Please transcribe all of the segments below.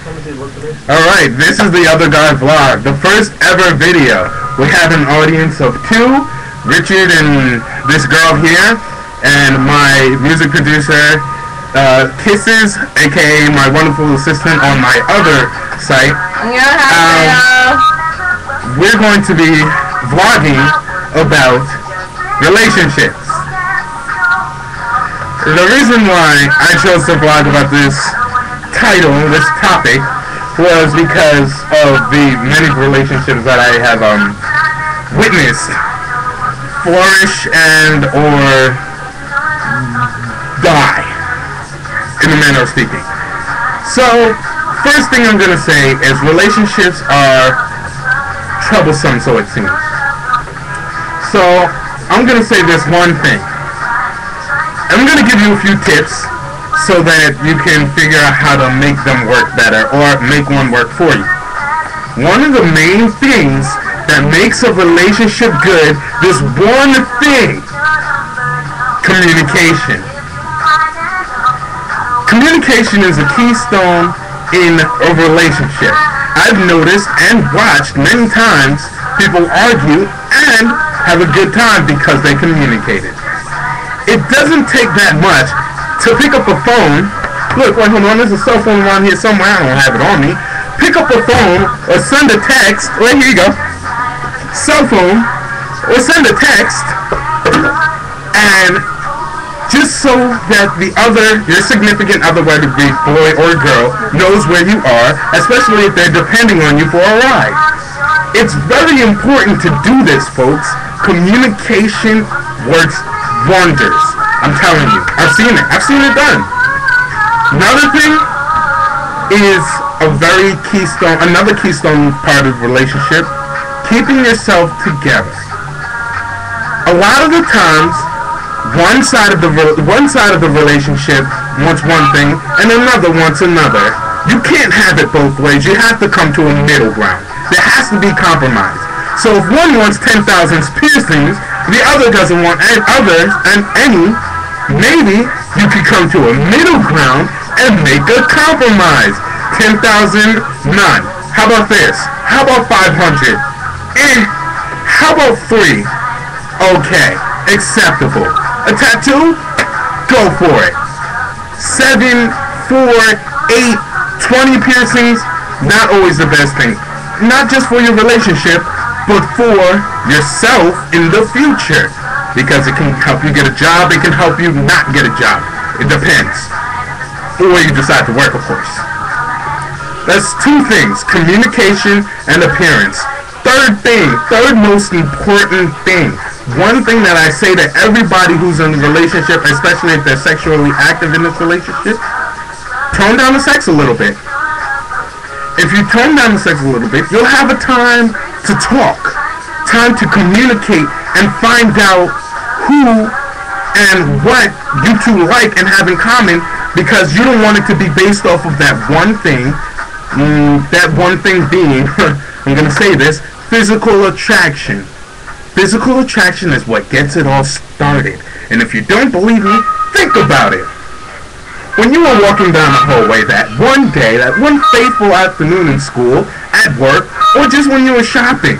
Alright, this is the Other Guy Vlog, the first ever video. We have an audience of 2, Richard and this girl here, and my music producer, Kisses, aka my wonderful assistant on my other site. We're going to be vlogging about relationships. The reason why I chose to vlog about this this topic, was because of the many relationships that I have witnessed flourish and or die, in a manner of speaking. So, first thing I'm going to say is relationships are troublesome, so it seems. So, I'm going to say this one thing. I'm going to give you a few tips so that you can figure out how to make them work better or make one work for you. One of the main things that makes a relationship good, this one thing, communication. Communication is a keystone in a relationship. I've noticed and watched many times people argue and have a good time because they communicated. It doesn't take that much to pick up a phone. Look, wait, hold on, there's a cell phone around here somewhere. I don't have it on me. Pick up a phone or send a text. Right, here you go. Cell phone or send a text, and just so that your significant other, whether it be boy or girl, knows where you are, especially if they're depending on you for a ride. It's very important to do this, folks. Communication works wonders. I'm telling you. I've seen it. I've seen it done. Another thing is another keystone part of the relationship, keeping yourself together. A lot of the times, one side of the relationship wants one thing and another wants another. You can't have it both ways. You have to come to a middle ground. There has to be compromise. So if one wants 10,000 piercings, the other doesn't want any, maybe you could come to a middle ground and make a compromise. 10,000, none. How about this? How about 500? How about 3? Okay, acceptable. A tattoo? Go for it. 7, 4, 8, 20 piercings? Not always the best thing. Not just for your relationship, but for yourself in the future. Because it can help you get a job, it can help you not get a job. It depends. Or you decide to work, of course. That's 2 things, communication and appearance. Third most important thing. One thing that I say to everybody who's in a relationship, especially if they're sexually active in this relationship, tone down the sex a little bit. If you tone down the sex a little bit, you'll have a time to talk, time to communicate and find out who and what you two like and have in common, because you don't want it to be based off of that one thing being, I'm going to say this, physical attraction. Physical attraction is what gets it all started. And if you don't believe me, think about it. When you were walking down the hallway that one day, that one fateful afternoon in school, at work, or just when you were shopping,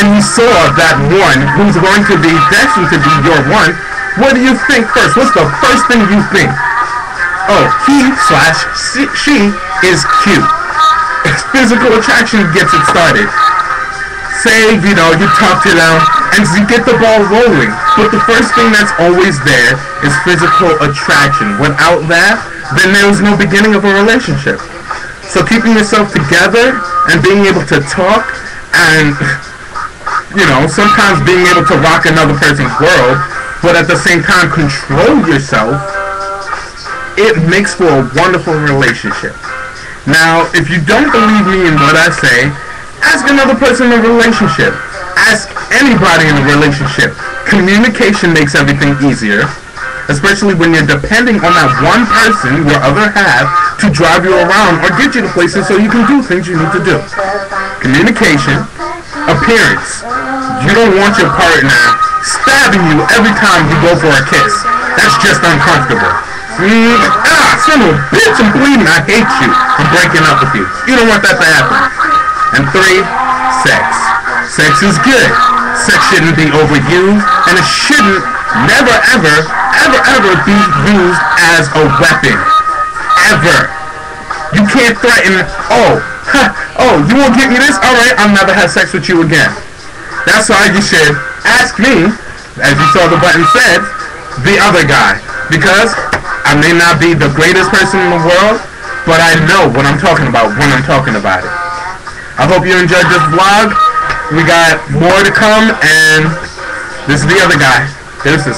and you saw that one who's going to be destined to be your one, what do you think first? What's the first thing you think? Oh, she is cute. Physical attraction gets it started. Say, you talk to them, and you get the ball rolling. But the first thing that's always there is physical attraction. Without that, then there's no beginning of a relationship. So keeping yourself together and being able to talk and, sometimes being able to rock another person's world, but at the same time control yourself, it makes for a wonderful relationship. Now, if you don't believe me in what I say, ask another person in a relationship. Ask anybody in a relationship. Communication makes everything easier, especially when you're depending on that one person, your other half, to drive you around or get you to places so you can do things you need to do. Communication. Appearance. You don't want your partner stabbing you every time you go for a kiss. That's just uncomfortable. son of a bitch, I'm bleeding, I hate you, I'm breaking up with you. You don't want that to happen. And 3, sex. Sex is good. Sex shouldn't be overused, and it shouldn't never ever be used as a weapon. Ever. You can't threaten, oh, you won't give me this? Alright, I'll never have sex with you again. That's why you should ask me, as you saw the button said, the other guy. Because I may not be the greatest person in the world, but I know what I'm talking about when I'm talking about it. I hope you enjoyed this vlog. We got more to come, and this is the other guy. Deuces.